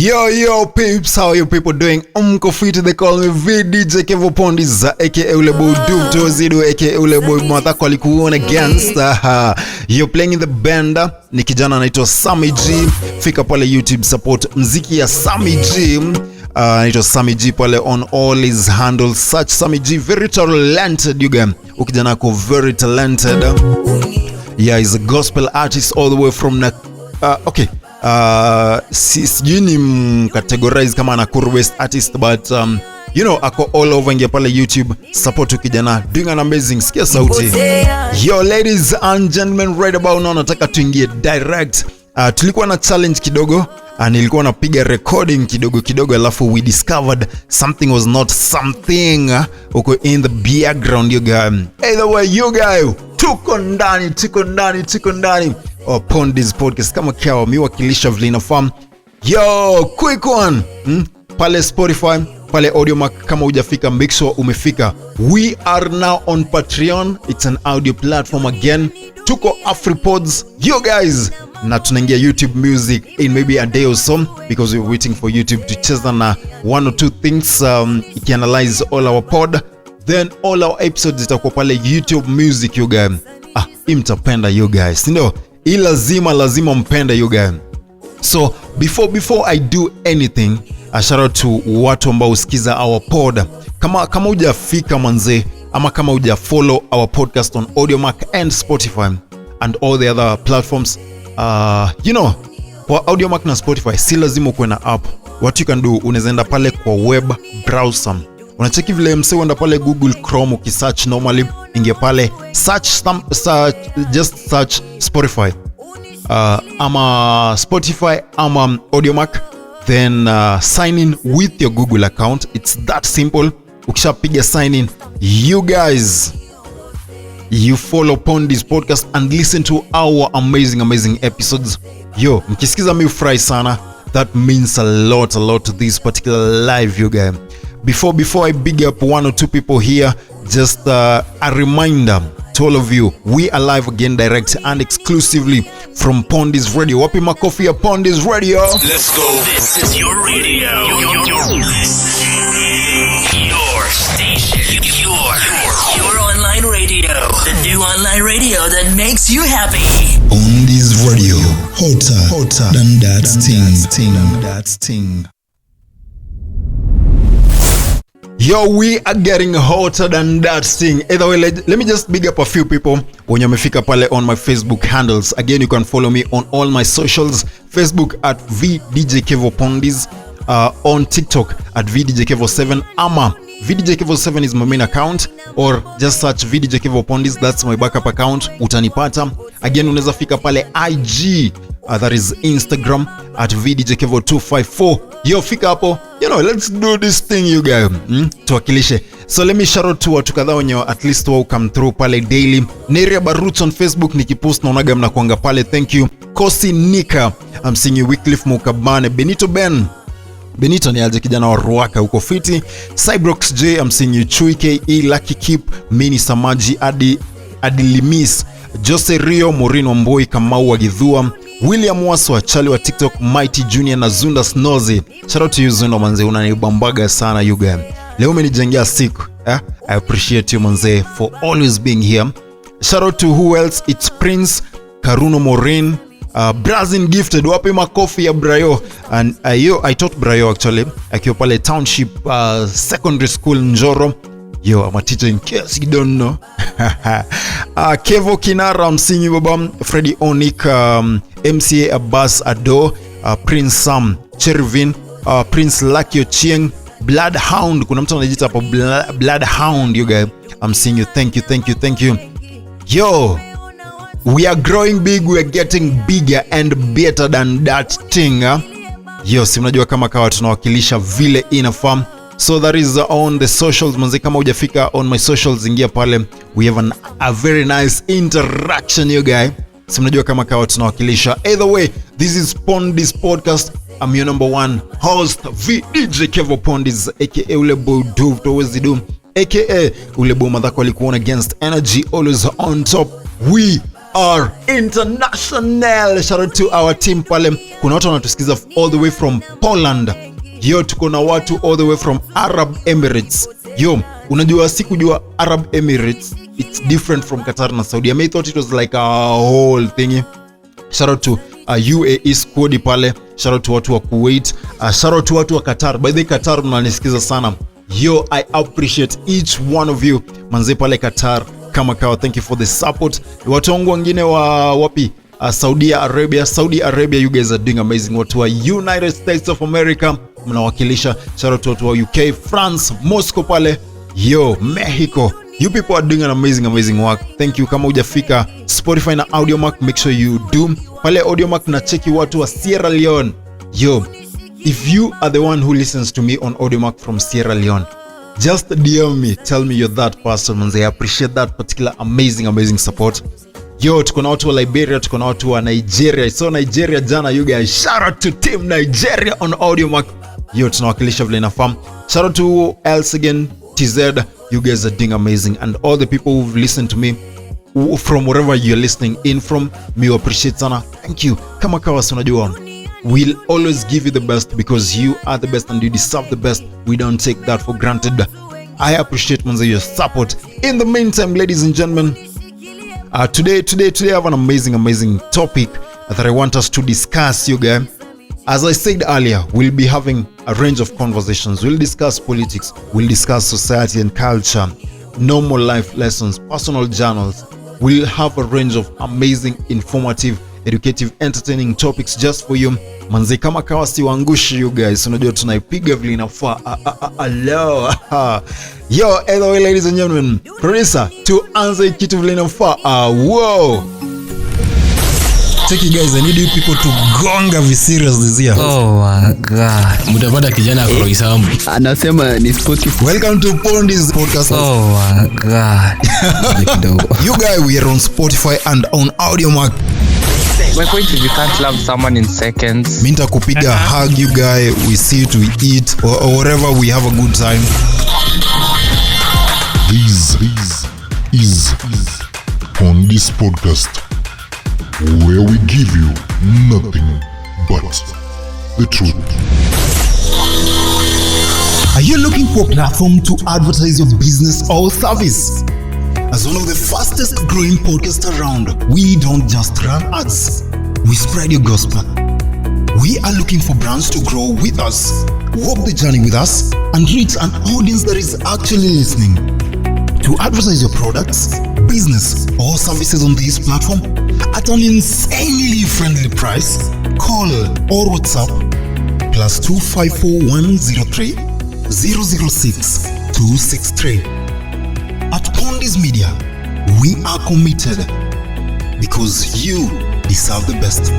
Yo peeps, how you people doing? Mkofiti, they call me VDJ Kevo Pondis, aka ule boy Duke Tozido, aka ule boy Matako alikuona against. You're playing in the band. Ni kijana anaitwa Sammy G. Fika pale YouTube support mziki ya Sammy G. Anaitwa Sammy G pale on all his handles. Search Sammy G, very talented you guys. Ukijana ako very talented. Yeah, he's a gospel artist all the way from okay. Sijui ni categorize kama Nakuru West artist, but you know, ako all over. Ingia pale YouTube, support ukijana, doing an amazing. Sikia sauti. Yo ladies and gentlemen, right about now nataka tuingie direct. Tulikuwa na challenge kidogo, nilikuwa napiga recording kidogo alafu we discovered something was not something uko in the background you guys. Either way you guys, tuko ndani Pondis podcast kama kawa miwakilisha vile inafahamu. Yo quick one, pale Spotify, pale Audiomack, kama hujafika make sure umefika. We are now on Patreon. It's an audio platform again. Tuko AfriPods you guys, na tunaingia YouTube Music in maybe a day or so, because we're waiting for YouTube to cheza na one or two things. Ikianalyze all our pod, then all our episodes itakuwa pale YouTube Music you guys. Imtapenda you guys, you lazima mpenda you guys. So before I do anything, shout out to watu ambao usikiza our pod. Kama hujafika manze, ama kama huja follow our podcast on Audiomack and Spotify and all the other platforms, you know, kwa Audiomack na Spotify si lazima uwe na app. What you can do, unaenda pale kwa web browser, unacheki vile uenda pale Google Chrome, ukisearch normally, ingia pale just search Spotify, ama Spotify ama Audiomack, then sign in with your Google account. It's that simple. Ukishapiga sign in, you guys, you follow Pondis podcast and listen to our amazing episodes. Yo, mkisikiza mi ufurahi sana. That means a lot to this particular live you guys. Before I big up one or two people here, just a reminder to all of you, we are live again, direct and exclusively from Pondis Radio. Wapi makofi ya Pondis Radio. Let's go. This is your radio. Your station. Your online radio. The new online radio that makes you happy. Pondis Radio. Hotter than that thing. Yo, we are getting hotter than that thing. Either way, let me just big up a few people when you mefika pale on my Facebook handles. Again, you can follow me on all my socials. Facebook at VDJ Kevo Pondis, on TikTok at VDJ Kevo 7, ama VDJ Kevo 7 is my main account, or just search VDJ Kevo Pondis, that's my backup account, utanipata. Again, unaweza fika pale IG, that is Instagram at VDJ Kevo 254. Yo, fika hapo. You know, let's do this thing you guys. Tuwakilishe. So let me shout out to watu kadhaa wenye at least wao come through pale daily. Neria Baruch on Facebook, nikipost naonaga mnakuanga pale. Thank you. Kosi Nika, I'm seeing you. Wycliffe Mukabane, Benito ni aje kijana wa Ruaka huko fiti. Cybrox J, I'm seeing you. Chui KE, Lucky Keep, Mini Samaji, Adilimis, Jose Rio, Morino Mboi, Kamau wa Gidhua, William Waswa, Charlie wa TikTok, Mighty Junior na Zunda Snozy. Shout out to you Zunda manze, unanibambaga sana you guys. Leo umenijengea siku. I appreciate you manze for always being here. Shout out to who else? It's Prince Karuno Morin, Brazin Gifted. Wapi makofi ya Brayo. And I taught Brayo actually akiwa pale Township Secondary School Njoro. Yo, I'm a teacher in case you don't know. Kevo Kinara, I'm seeing you baba. Freddy Onik, MCA Abbas Ado, Prince Sam Chervin, Prince Lucky Ochieng, Bloodhound. Kuna mtu anajiita hapo Bloodhound you guys. I'm seeing you. Thank you. Yo, we are growing big, we are getting bigger and better than that thing. Yo, si mnajua kama kawa tunawakilisha vile inafahamu. So that is on the socials manze, kama hujafika on my socials ingia pale. We have a very nice interaction you guys. Si mnajua kama kawa tunawakilisha. Either way, this is Pondis podcast. I'm your number one host VDJ Kevo Pondis, aka ule boy Duve always do, aka ule boy Matako alikuona against energy, always on top. We are international. Shout out to our team pale. Kuna watu wanatusikiza all the way from Poland. Yo, tuko na watu all the way from Arab Emirates. Yo, unajua sikujua Arab Emirates, it's different from Qatar na Saudi. I thought it was like a whole thing. Shout out to UAE squad pale. Shout out to watu wa Kuwait. Shout out to watu wa Qatar. By the way, Qatar mnanisikiza sana. Yo, I appreciate each one of you. Manze pale Qatar, kama kawa, thank you for the support. Watu wangu wengine wa wapi? Saudi Arabia, you guys are doing amazing. Watu wa United States of America, mnawakilisha. Shout out to watu wa UK, France, Moscow pale. Yo, Mexico. You people are doing an amazing work. Thank you. Kama hujafika Spotify na Audiomack, make sure you do. Pale Audiomack na cheki watu wa Sierra Leone. Yo, if you are the one who listens to me on Audiomack from Sierra Leone, just DM me, tell me you're that person, man. I appreciate that particular amazing support. Yo, tuko na watu wa Liberia, tuko na watu wa Nigeria. So Nigeria jana, you guys, shout out to team Nigeria on Audiomack. Yo, tunawakilisha vile inafahamu. Shout out to else again, TZ, you guys are doing amazing. And all the people who've listened to me from wherever you're listening in from, me appreciate sana. Thank you. Kama kawa unajua, we'll always give you the best because you are the best and you deserve the best. We don't take that for granted. I appreciate your support. In the meantime, ladies and gentlemen, today I have an amazing topic that I want us to discuss, you guys. As I said earlier, we'll be having a range of conversations. We'll discuss politics, we'll discuss society and culture, normal life lessons, personal journals. We'll have a range of amazing, informative, educative, entertaining topics just for you. Manze kama kawa siwaangushi, you guys. Unajua tunaipiga vile inafaa. Hello. Yo, anyway, ladies and gentlemen, producer, tuanze kitu vile inafaa. Wow. Take you guys, I need you people to gonga vi serious this year. Oh my god. Mutapata kijana akoroisamu. Anasema ni Spotify. Welcome to Pondis podcast. Oh my god. You guys, we are on Spotify and on Audiomack. My point is you can't love someone in seconds. Minta kupiga hug you guy, we sit, we eat, or whatever, we have a good time. This is Pondis podcast, where we give you nothing but the truth. Are you looking for a platform to advertise your business or service? As one of the fastest growing podcasts around, we don't just run ads, we spread your gospel. We are looking for brands to grow with us, walk the journey with us, and reach an audience that is actually listening. To advertise your products, business, or services on this platform at an insanely friendly price, call or WhatsApp +254 103 006 263. At Pondis Media, we are committed because you deserve the best.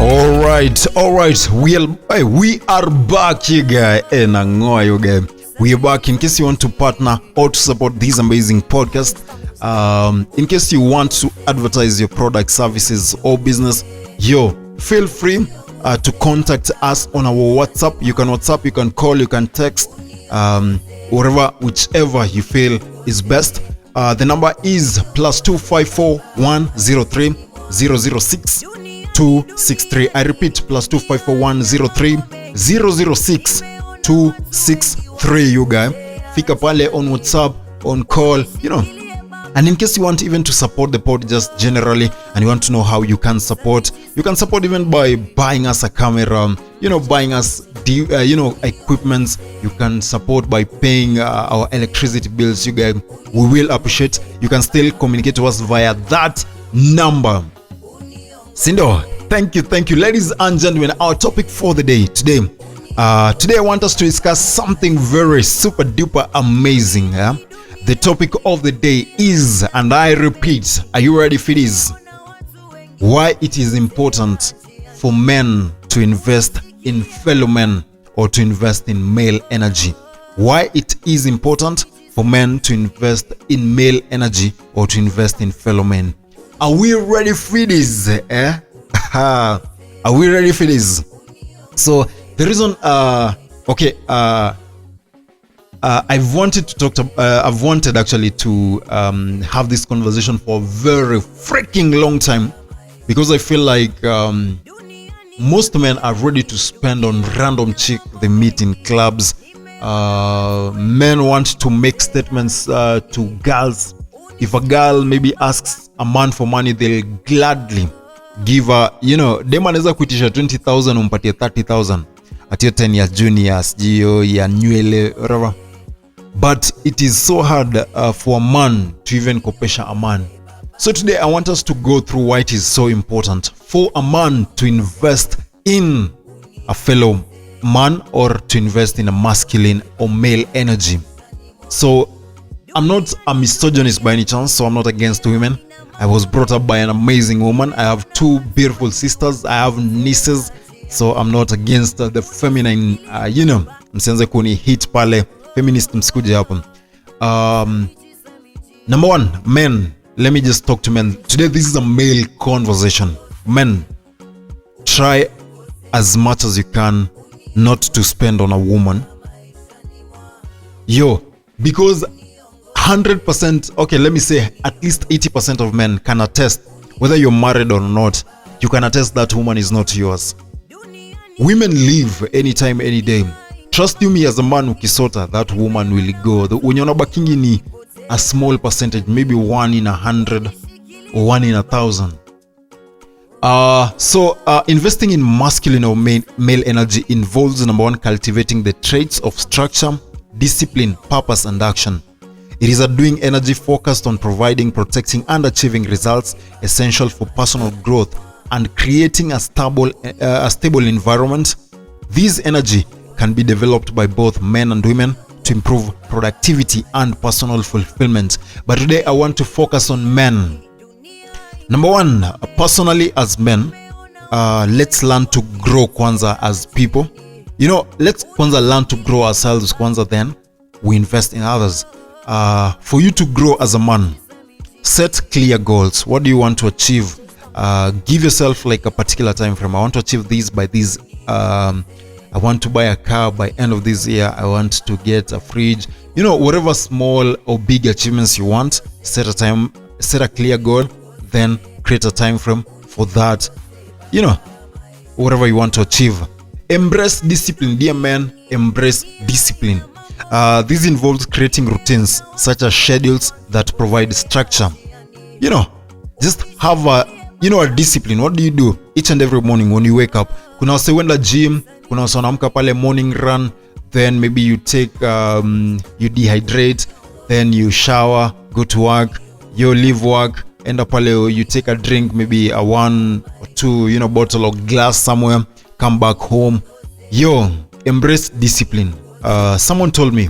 All right. We are back, you guys. We are back. In case you want to partner or to support this amazing podcast, in case you want to advertise your product, services, or business, feel free to contact us on our WhatsApp. You can WhatsApp, you can call, you can text, whichever you feel is best. The number is +254 103 006 263. I repeat, +254 103 006 263. You guys, fika pale on WhatsApp, on call, And in case you want even to support the pod just generally, and you want to know how you can support even by buying us a camera, buying us, equipments. You can support by paying our electricity bills. You guys, we will appreciate. You can still communicate to us via that number. Sindo, thank you, ladies and gentlemen. Our topic for the day today. Today I want us to discuss something very super duper amazing. The topic of the day is, and I repeat, are you ready for this? Why it is important for men to invest in fellow men or to invest in male energy. Why it is important for men to invest in male energy or to invest in fellow men. Are we ready for this? Are we ready for this? So the reason, I've wanted actually to have this conversation for a very freaking long time, because I feel like most men are ready to spend on random chick they meet in clubs. Men want to make statements to girls. If a girl maybe asks a man for money, they'll gladly give her, dem anaweza kuitisha 20,000 umpatie 30,000 at your 10 years juniors, gio ya nywele, whatever. But it is so hard for a man to even kopesha a man. So today I want us to go through why it is so important for a man to invest in a fellow man, or to invest in a masculine or male energy. So I'm not a misogynist by any chance, so I'm not against women. I was brought up by an amazing woman. I have 2 beautiful sisters. I have nieces, so I'm not against the feminine, msianze kuni hit pale feminist msikuje hapa. Number 1, men. Let me just talk to men. Today this is a male conversation. Men, try as much as you can not to spend on a woman. Because 100%, okay, let me say at least 80% of men can attest, whether you're married or not, you can attest that woman is not yours. Women leave anytime, any day. Trust you me, as a man ukisota, that woman will go. The unyona bakingi ni a small percentage, maybe 1 in 100 or 1 in 1,000. So investing in masculine or male energy involves, number 1, cultivating the traits of structure, discipline, purpose, and action. It is a doing energy focused on providing, protecting, and achieving results essential for personal growth and creating a stable environment. This energy can be developed by both men and women to improve productivity and personal fulfillment. But today I want to focus on men. Number 1, personally as men, let's learn to grow kwanza as people. Let's kwanza learn to grow ourselves kwanza, then we invest in others. For you to grow as a man, set clear goals. What do you want to achieve? Give yourself like a particular time frame. I want to achieve this by this. I want to buy a car by end of this year. I want to get a fridge. Whatever small or big achievements you want, set a clear goal, then create a time frame for that. Whatever you want to achieve. Embrace discipline, dear men. Embrace discipline. This involves creating routines such as schedules that provide structure. Just have a discipline. What do you do each and every morning when you wake up? Kuna wase wenda gym, kuna wase wanaamka pale morning run, then maybe you take you dehydrate, then you shower, go to work, you leave work, end up pale you take a drink, maybe a 1 or 2 bottle or glass somewhere, come back home. Embrace discipline. Someone told me,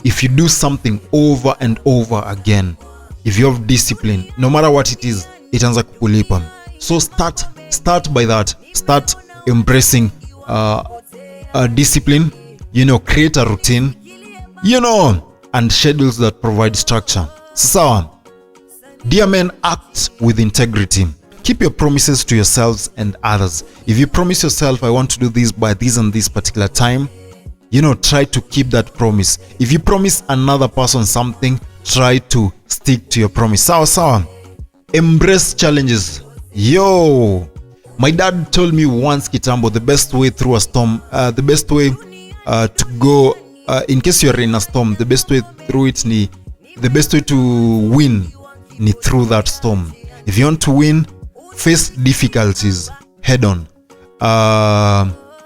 if you do something over and over again, if you have discipline, no matter what it is, itaanza kukulipa. So start by that. Start embracing discipline. Create a routine, and schedules that provide structure. So, dear men, act with integrity. Keep your promises to yourselves and others. If you promise yourself, I want to do this by this and this particular time, try to keep that promise. If you promise another person something, try to stick to your promise. Sawa. Embrace challenges. My dad told me once, kitambo, the best way through a storm, the best way to go, in case you're in a storm, the best way through it, the best way to win through that storm. If you want to win, face difficulties head on.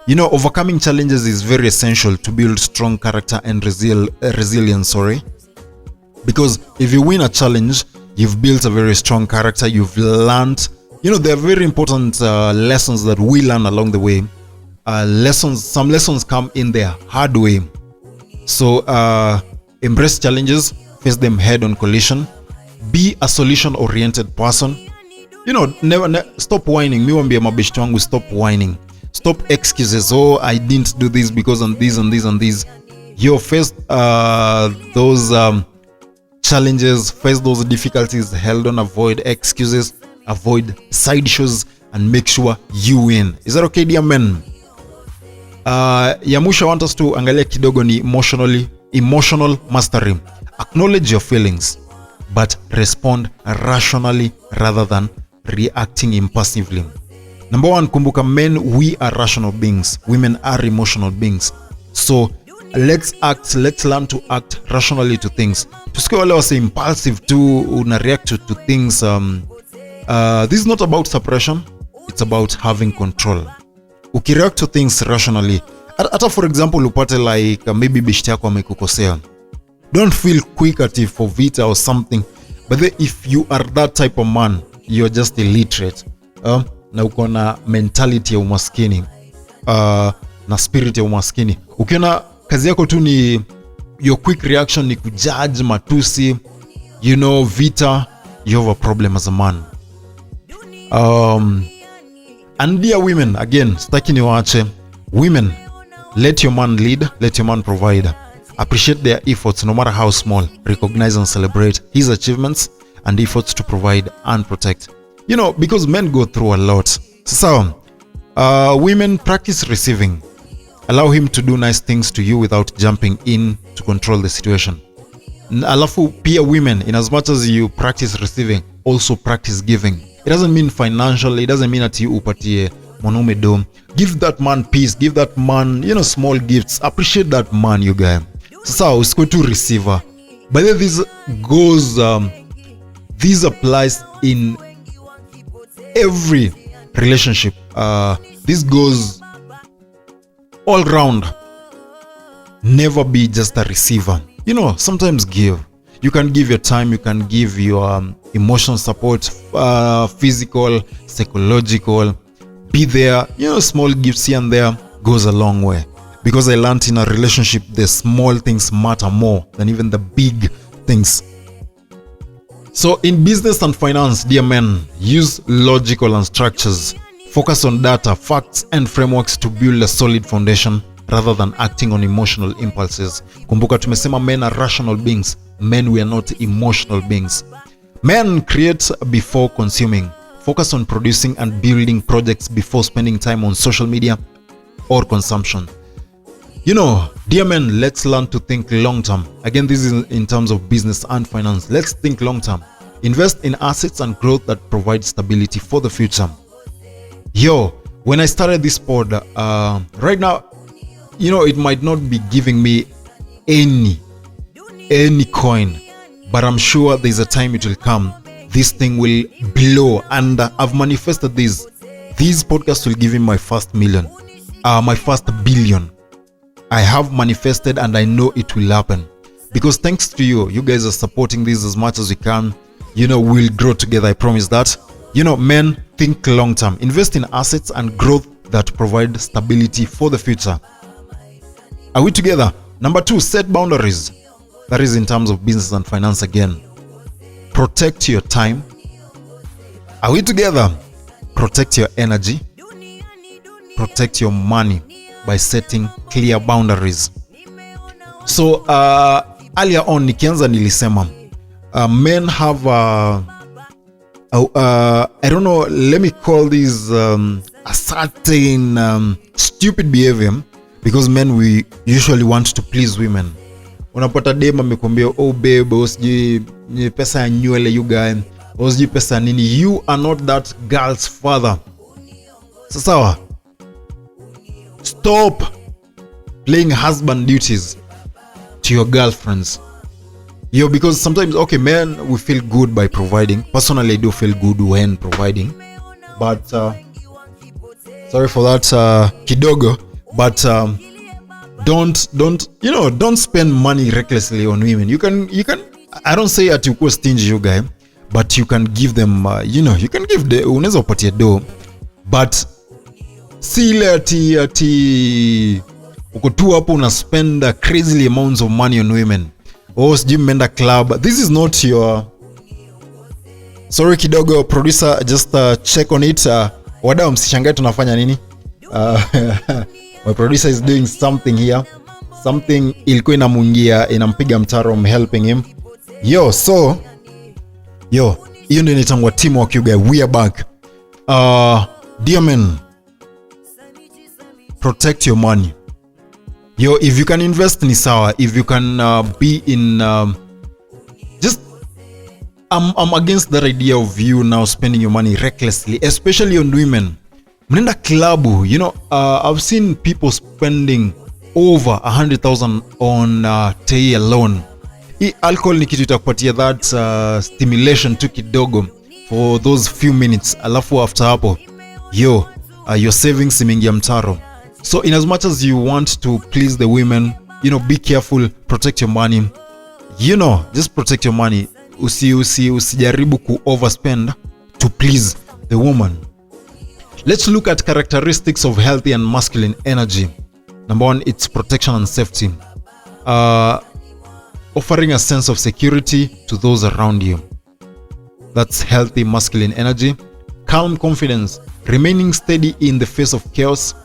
Overcoming challenges is very essential to build strong character and resilience. Because if you win a challenge, you've built a very strong character. You've learned, there are very important lessons that we learn along the way. Some lessons come in the hard way. So embrace challenges, face them head on collision. Be a solution-oriented person. Never stop whining. Me wambia mabeshti wangu, stop whining. Stop excuses. I didn't do this because of this and this and this. Face those challenges, face those difficulties, held on, avoid excuses, avoid side shows, and make sure you win. Is that okay, dear men? Ya mwisho I want us to angalia kidogo ni Emotional mastery. Acknowledge your feelings, but respond rationally rather than reacting impulsively. Number 1, kumbuka, men, we are rational beings. Women are emotional beings. So let's learn to act rationally to things. Tusikie wale wase impulsive to una react to things. This is not about suppression, it's about having control. Ukireact to things rationally, hata for example upate like maybe beshte yako amekukosea, don't feel quick at it for vita or something, but then if you are that type of man, you're just illiterate, na uko na mentality ya umaskini, na spirit ya umaskini. Ukiona kazi yako tu ni your quick reaction ni kujudge, matusi, vita, you have a problem as a man. And dear women, again, staki niwaache. Women, let your man lead, let your man provide. Appreciate their efforts no matter how small. Recognize and celebrate his achievements and efforts to provide and protect. Because men go through a lot. So, women, practice receiving. Allow him to do nice things to you without jumping in to control the situation. Alafu pia women, in as much as you practice receiving, also practice giving. It doesn't mean financially, it doesn't mean that you upatie mwanaume do. Give that man peace, give that man, small gifts. Appreciate that man, you guys. So, usikwe tu receiver. But then this applies in every relationship. This goes all round. Never be just a receiver. Sometimes give. You can give your time, you can give your emotional support, physical, psychological. Be there. Small gifts here and there goes a long way. Because I learned in a relationship, the small things matter more than even the big things. So in business and finance, dear men, use logical and structures. Focus on data, facts, and frameworks to build a solid foundation rather than acting on emotional impulses. Kumbuka tumesema men are rational beings. Men, we are not emotional beings. Men create before consuming. Focus on producing and building projects before spending time on social media or consumption. Dear men, let's learn to think long term. Again, this is in terms of business and finance. Let's think long term. Invest in assets and growth that provide stability for the future. When I started this pod, right now, it might not be giving me any coin, but I'm sure there's a time it will come. This thing will blow, and I've manifested this. These podcasts will give me my first million, my first billion. I have manifested, and I know it will happen because thanks to you guys are supporting this as much as we can. We'll grow together. I promise that. Men, think long term. Invest in assets and growth that provide stability for the future. Are we together? Number 2, set boundaries. That is in terms of business and finance again. Protect your time. Are we together? Protect your energy. Protect your money by setting clear boundaries. So earlier on nikianza nilisema men have I don't know, let me call this a certain stupid behavior, because men, we usually want to please women. Unapata dem amekwambia, oh babe, usiji pesa ya nywele you guy, usiji pesa nini. You are not that girl's father. Sawa, stop playing husband duties to your girlfriends. Because sometimes, okay, men, we feel good by providing. Personally, I do feel good when providing, but sorry for that, kidogo. But don't spend money recklessly on women. You can. I don't say that you go stingy, you guy, but you can give them. You can give the unaweza upatie do, but si ile ati uko tu hapo una spend crazy amounts of money on women. Sijui mmeenda club. This is not your... Sorry kidogo producer, just check on it. Wadau msishangae tunafanya nini. My producer is doing something here. Something ilikuwa inamungia, inampiga mtaro, I'm helping him. Hiyo ndio inaitangwa teamwork, you guys. We are back. Dear men, protect your money. Yo, if you can invest ni sawa, if you can be in just I'm against that idea of you now spending your money recklessly, especially on women. Mnenda klabu, you know, I've seen people spending over 100,000 on tei alone. Alcohol ni kitu itakupatia that stimulation tu kidogo for those few minutes, alafu after hapo your savings imeingia mtaro. So in as much as you want to please the women, you know, be careful, protect your money, you know, just protect your money. Usijaribu ku overspend to please the woman. Let's look at characteristics of healthy and masculine energy. Number one, it's protection and safety. Offering a sense of security to those around you. That's healthy masculine energy. Calm confidence, remaining steady in the face of chaos.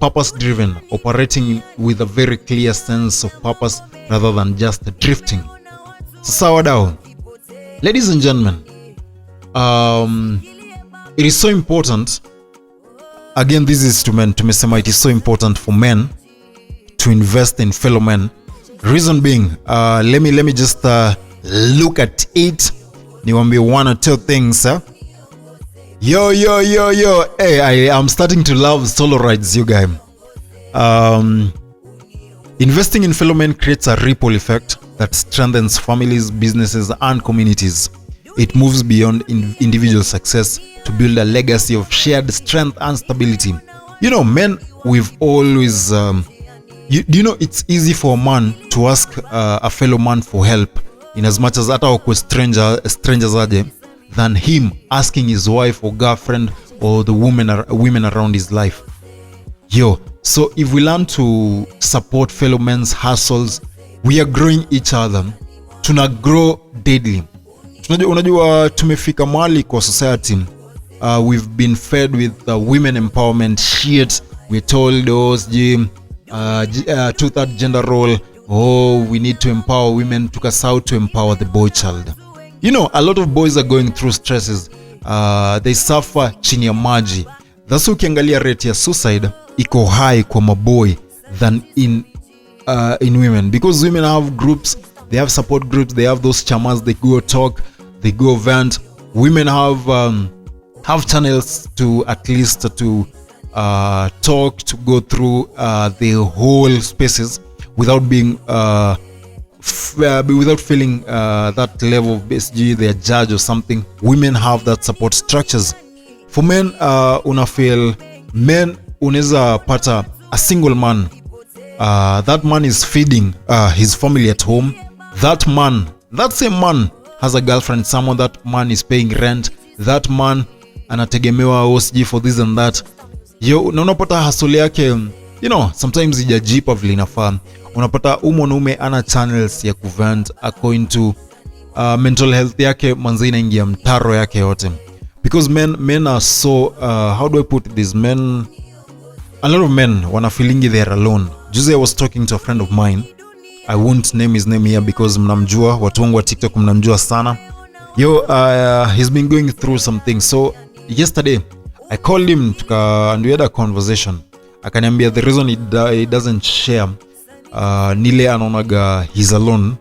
Purpose-driven, operating with a very clear sense of purpose rather than just drifting. Sawa dao. Ladies and gentlemen, it is so important. Again, this is to men. Tumesema it is so important for men to invest in fellow men. Reason being, let me just look at it. Niwambie one or two things. Yo. Hey, I'm starting to love solo rides, you guys. Investing in fellow men creates a ripple effect that strengthens families, businesses, and communities. It moves beyond individual success to build a legacy of shared strength and stability. You know, men, we've always... you know, it's easy for a man to ask a fellow man for help, in as much as ata wakwe strangers aje, than him asking his wife or girlfriend or the women around his life. Yo, so if we learn to support fellow men's hustles, we are growing each other. Tuna grow daily. Unajua tumefika mahali kwa society, we've been fed with women empowerment shit. We're told two-third gender role. Oh, we need to empower women. Tukasahau to empower the boy child. You know, a lot of boys are going through stresses. They suffer chini ya maji. That's why ukiangalia rate ya suicide iko high kwa maboy than in women, because women have groups, they have support groups, they have those chamas, they go talk, they go vent. Women have channels to at least to talk, to go through the whole spaces without being without feeling that level of BSG, they're judge or something. Women have that support structures. For men, unafeel men unaweza pata a single man, that man is feeding his family at home. That same man has a girlfriend, someone, that man is paying rent, that man anategemewa OSG for this and that. Yo, na unapata hustle yake, you know, sometimes ijajipa vile inafaa. Unapata mwanaume ana channels ya kuvent, ako into mental health yake, manze inaingia mtaro yake yote. Because men are so how do I put this, men, a lot of men wana feeling they're alone. Juzi I was talking to a friend of mine, I won't name his name here because mnamjua, watu wangu wa TikTok mnamjua sana. Yo, he's been going through some things. So yesterday I called him and we had a conversation. Akaniambia the reason he doesn't share nile anaonaga he's alone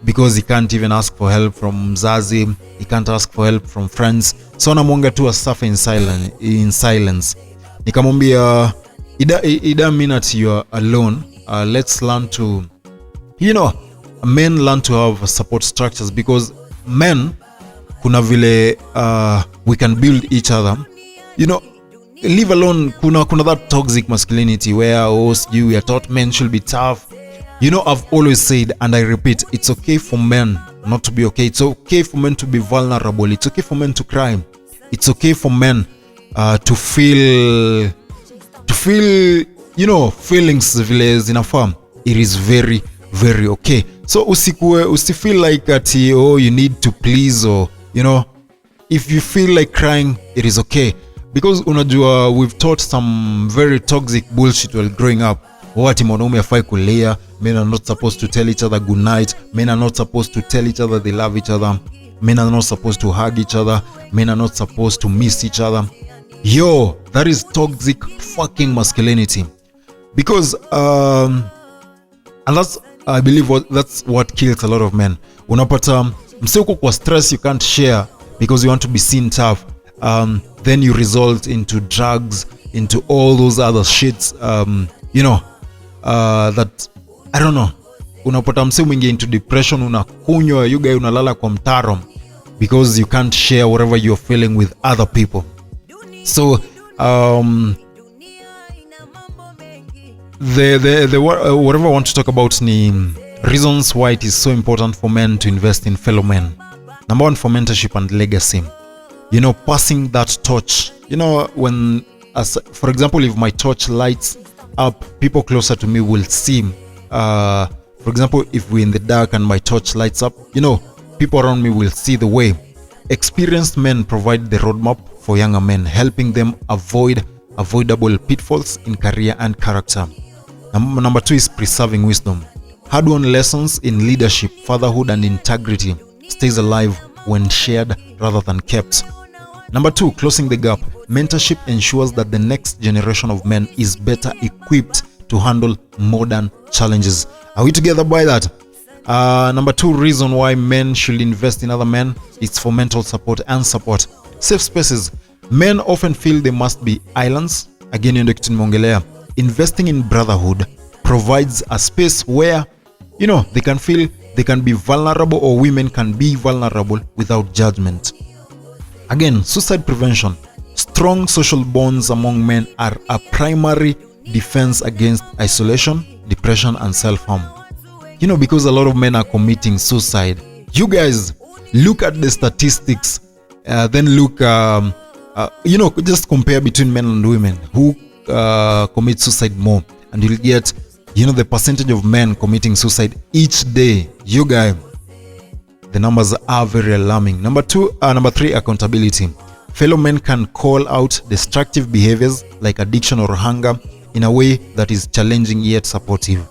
because he can't even ask for help from mzazi, he can't ask for help from friends. So anamwanga tu suffer in silence. Nikamwambia it doesn't mean that you are alone. Let's learn to, you know, men learn to have support structures, because men kuna vile we can build each other. You know, leave alone kuna that toxic masculinity where we are taught men should be tough. You know, I've always said, and I repeat, it's okay for men not to be okay. It's okay for men to be vulnerable. It's okay for men to cry. It's okay for men to feel, you know, feelings vile zinafaa. It is very, very okay. So usifeel like ati, oh, you need to please, or, you know, if you feel like crying, it is okay. Because unajua, we've taught some very toxic bullshit while growing up. Ati mwanaume hafai kulia, men are not supposed to tell each other good night, men are not supposed to tell each other they love each other, men are not supposed to hug each other, men are not supposed to miss each other. Yo, that is toxic fucking masculinity. Because And I believe that's what kills a lot of men. Unapata mse uko kwa stress, you can't share because you want to be seen tough. Then you result into drugs, into all those other shits, that I don't know. Unapata mse mwingi into depression, unakunywa, you guy unalala kwa mtaro because you can't share whatever you're feeling with other people. So whatever I want to talk about ni reasons why it is so important for men to invest in fellow men. Number one, for mentorship and legacy. Passing that torch. When, for example, if my torch lights up, people closer to me will see. For example, if we're in the dark and my torch lights up, people around me will see the way. Experienced men provide the roadmap for younger men, helping them avoid avoidable pitfalls in career and character. Number two is preserving wisdom. Hard-won lessons in leadership, fatherhood, and integrity stays alive when shared rather than kept. Number two, closing the gap. Mentorship ensures that the next generation of men is better equipped to handle modern challenges. Are we together by that? Number two reason why men should invest in other men is for mental support and support. Safe spaces. Men often feel they must be islands. Again, investing in brotherhood provides a space where they can feel they can be vulnerable, or women can be vulnerable without judgment. Again, suicide prevention. Strong social bonds among men are a primary defense against isolation, depression, and self-harm. Because a lot of men are committing suicide. You guys look at the statistics, then look, just compare between men and women who commit suicide more, and you'll get, the percentage of men committing suicide each day. You guys, the numbers are very alarming. Number three, accountability. Fellow men can call out destructive behaviors like addiction or hunger in a way that is challenging yet supportive.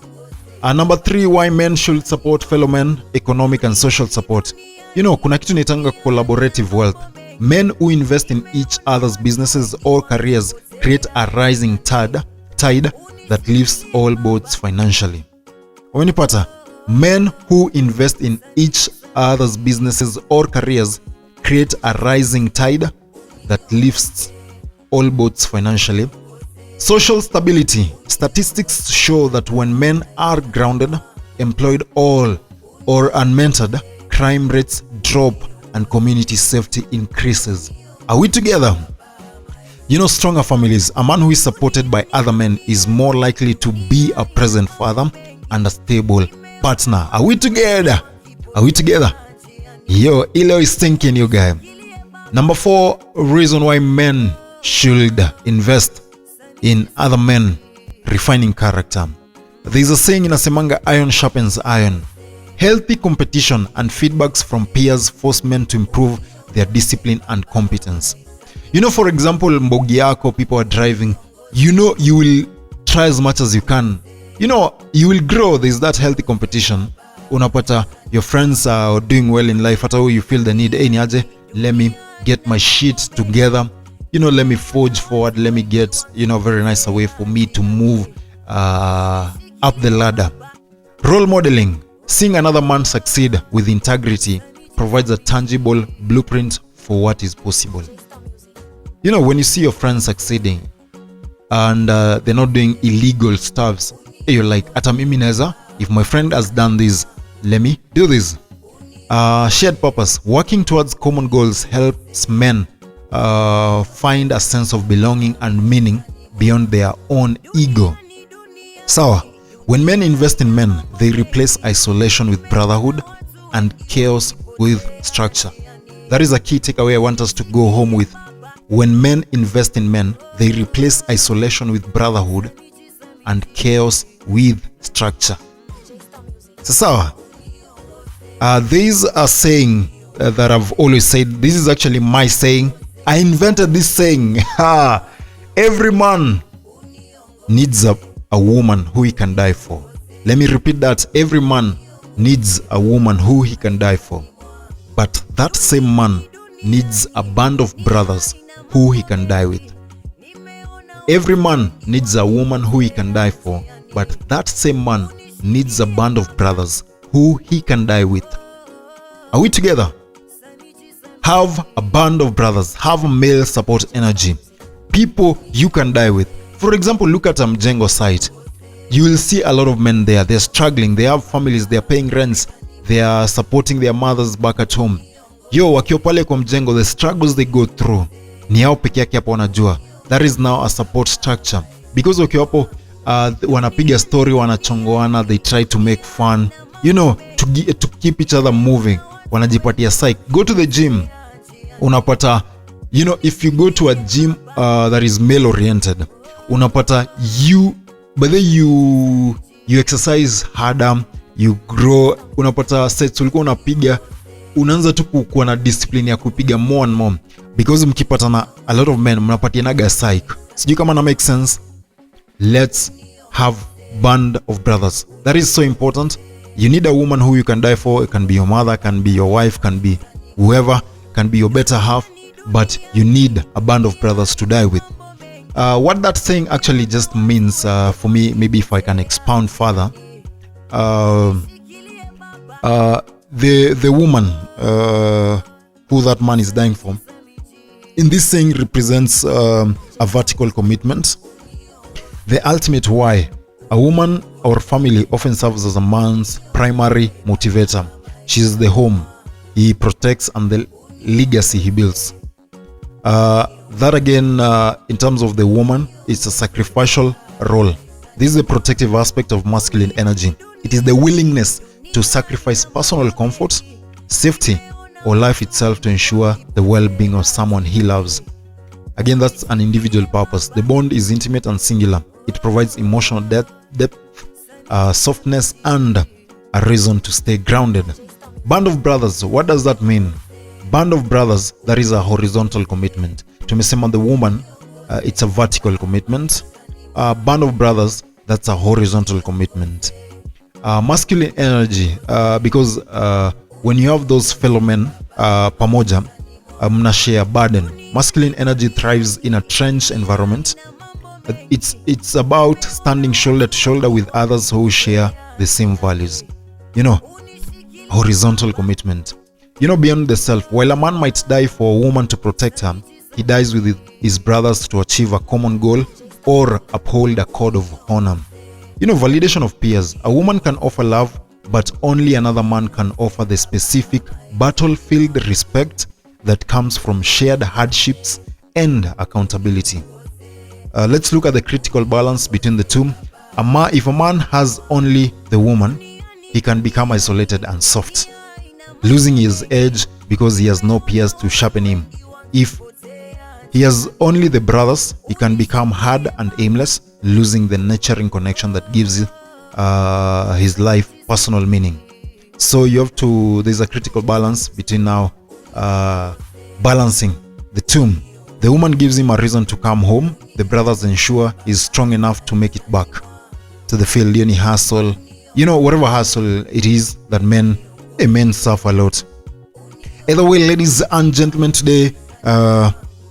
Number three, why men should support fellow men: economic and social support. Kuna kitu nitanga collaborative wealth. Men who invest in each other's businesses or careers create a rising tide that lifts all boats financially. Umenipata? Men who invest in each other's businesses or careers create a rising tide that lifts all boats financially. Social stability. Statistics show that when men are grounded, employed, or unmentored, crime rates drop and community safety increases. Are we together? Stronger families. A man who is supported by other men is more likely to be a present father and a stable partner. Are we together? Are we together? Yo, Ilo is thinking, you guys. Number four reason why men should invest in other men: refining character. There is a saying in Asemanga, iron sharpens iron. Healthy competition and feedbacks from peers force men to improve their discipline and competence. For example, mbogi yako, people are driving, you will try as much as you can. You will grow. There is that healthy competition. Unapata your friends are doing well in life. Hata you feel the need, niaje, let me get my shit together. Let me forge forward. Let me get, very nice way for me to move up the ladder. Role modeling. Seeing another man succeed with integrity provides a tangible blueprint for what is possible. When you see your friends succeeding and they're not doing illegal stuffs, you're like, ata mimi naweza, if my friend has done this, let me do this. Shared purpose. Working towards common goals helps men find a sense of belonging and meaning beyond their own ego. Sawa. When men invest in men, they replace isolation with brotherhood and chaos with structure. That is a key takeaway I want us to go home with. When men invest in men, they replace isolation with brotherhood and chaos with structure. So, there is a saying that I've always said. This is actually my saying. I invented this saying. Every man needs a woman who he can die for. Let me repeat that. Every man needs a woman who he can die for. But that same man needs a band of brothers who he can die with. Every man needs a woman who he can die for, but that same man needs a band of brothers who he can die with. Are we together? Have a band of brothers. Have a male support energy. People you can die with. For example, look at Mjengo site. You will see a lot of men there. They're struggling. They have families. They're paying rents. They are supporting their mothers back at home. Yo, wakiwa pale kwa Mjengo, the struggles they go through ni hao peke yake hapo wanajua. That is now a support structure. Because wakiwa hapo wanapiga story, wanachongoana, they try to make fun, you know, to keep each other moving. Wanajipatia psych. Go to the gym. Unapata, you know, if you go to a gym that is male oriented, unapata you exercise harder, you grow. Unapata sets ulikuwa unapiga, unaanza tu kuwa na discipline ya kupiga more and more, because mkipatana a lot of men mnapatianaga psych. Sijui kama na make sense. Let's have band of brothers. That is so important. You need a woman who you can die for. It can be your mother, can be your wife, can be whoever, can be your better half, but you need a band of brothers to die with. What that saying actually just means, for me, maybe if I can expound further, the woman who that man is dying for, in this saying represents a vertical commitment. The ultimate why. A woman or family often serves as a man's primary motivator. She is the home he protects and the legacy he builds. That again, in terms of the woman, it's a sacrificial role. This is the protective aspect of masculine energy. It is the willingness to sacrifice personal comfort, safety, or life itself to ensure the well-being of someone he loves. Again, that's an individual purpose. The bond is intimate and singular. It provides emotional depth, softness, and a reason to stay grounded. Band of brothers, what does that mean? Band of brothers, that is a horizontal commitment. Tumesema the woman, it's a vertical commitment. Band of brothers, that's a horizontal commitment. Masculine energy, because when you have those fellow men pamoja, mna share burden. Masculine energy thrives in a trench environment. It's about standing shoulder to shoulder with others who share the same values. You know, horizontal commitment. You know, beyond the self. While a man might die for a woman to protect her, he dies with his brothers to achieve a common goal or uphold a code of honor. You know, validation of peers. A woman can offer love, but only another man can offer the specific battlefield respect that comes from shared hardships and accountability. Let's look at the critical balance between the two. If a man has only the woman, he can become isolated and soft, losing his edge because he has no peers to sharpen him. If he has only the brothers, he can become hard and aimless, losing the nurturing connection that gives his life personal meaning. So you have to, there's a critical balance between now balancing the two. The woman gives him a reason to come home. The brothers ensure he's strong enough to make it back to the field. Any hustle, you know, whatever hustle it is that men suffer a lot. Either way, ladies and gentlemen, today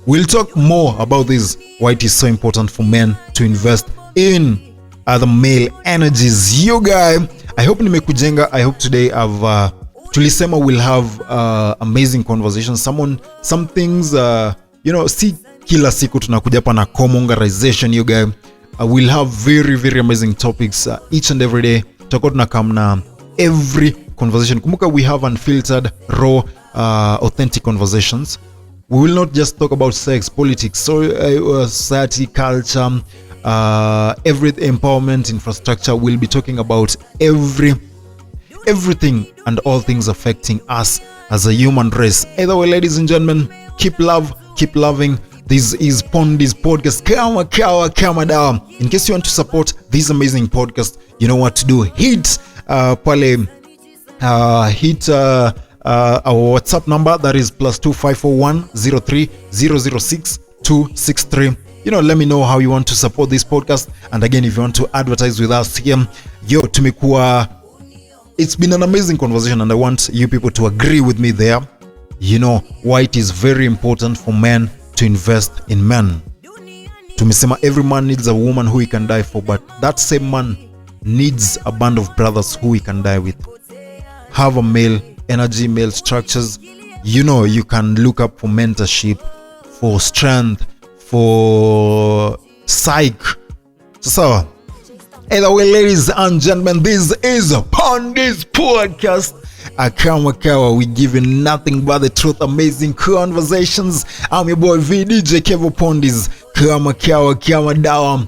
we'll talk more about this, why it is so important for men to invest in other male energies. You guy, I hope nimekujenga. I hope today I've tulisema we'll have amazing conversations. Some things you know, si kila siku tunakuja hapa na commongarization. You guy, we'll have very very amazing topics each and every day. Tutakuwa tunakam na every conversation. Kumbuka, we have unfiltered, raw, authentic conversations. We will not just talk about sex, politics, society, culture, every empowerment, infrastructure. We'll be talking about everything and all things affecting us as a human race. Either way, ladies and gentlemen, keep loving. This is Pondis podcast. Kama down. In case you want to support this amazing podcast, you know what to do. Hit our WhatsApp number, that is +2541 03 006 263. You know, let me know how you want to support this podcast. And again, if you want to advertise with us here, it's been an amazing conversation, and I want you people to agree with me there. You know why it is very important for men to invest in men. Tumesema every man needs a woman who he can die for, but that same man needs a band of brothers who he can die with. Have a male energy, male structures. You can look up for mentorship, for strength, for psych. So either way, ladies and gentlemen, this is Pondis Podcast. Akawa, we give you nothing but the truth, amazing conversations. I'm your boy VDJ Kevo Pondis. Kama dawa.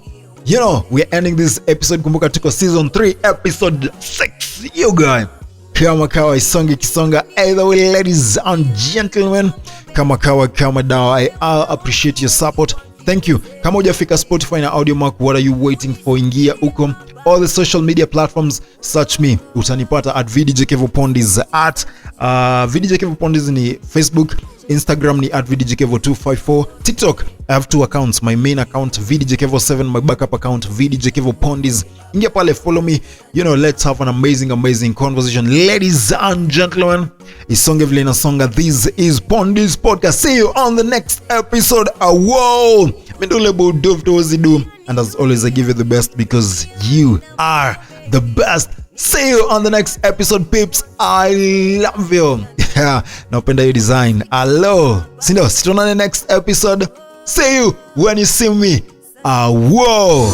We're ending this episode. Kumbuka tuko season 3 episode 6. You guys, kama isonge kisonga. Either way, ladies and gentlemen, kama dawa. I appreciate your support. Thank you. Kama hujafika Spotify na Audiomack, what are you waiting for? Ingia uko all the social media platforms, search me, utanipata at VDJ Kevo Pondis. At VDJ Kevo Pondis ni Facebook, Instagram ni at VDJ Kevo 254, TikTok I have 2 accounts, my main account VDJ Kevo 7, my backup account VDJ Kevo Pondis. Ingia pale, follow me, let's have an amazing conversation. Ladies and gentlemen, isonge vile inasonga. This is Pondis Podcast. See you on the next episode. Whoa, and as always, I give you the best because you are the best. See you on the next episode, peeps. I love you. Napenda your design. Hello. Sindo, sit on the next episode. See you when you see me. Whoa.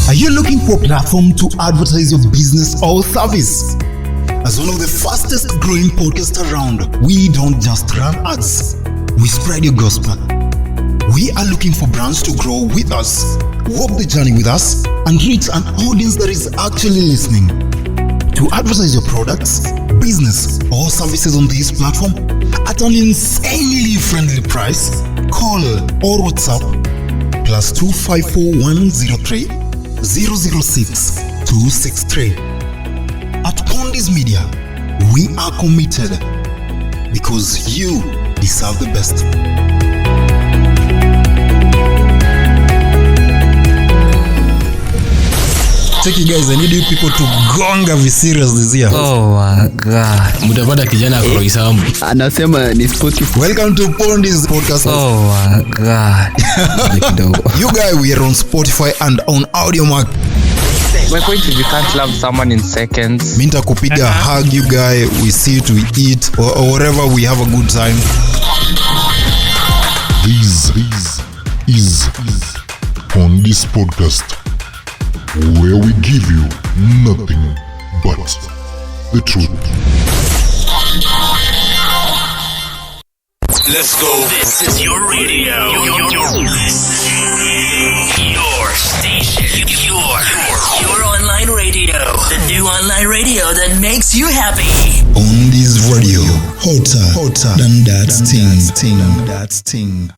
Are you looking for a platform to advertise your business or service? As one of the fastest growing podcasts around, we don't just run ads, we spread your gospel. We are looking for brands to grow with us, walk the journey with us, and reach an audience that is actually listening. To advertise your products, business, or services on this platform at an insanely friendly price, call or WhatsApp +254 103 006 263. At Pondis Media, we are committed because you deserve the best. Check you guys, I need you people to gonga be serious this year. Oh my god. Mutapata kijana Kroisamu. Anasema ni Spotify. Welcome to Pondis Podcast. Oh my god. You guys, we are on Spotify and on Audiomack. My point is, you can't love someone in seconds. Minta kupiga hug you guys, we sit, we eat, or whatever, we have a good time. This is Pondis Podcast, where we give you nothing but the truth. Let's go. This is your radio. Your station. Your online radio. The new online radio that makes you happy. On this radio, hotter than that thing.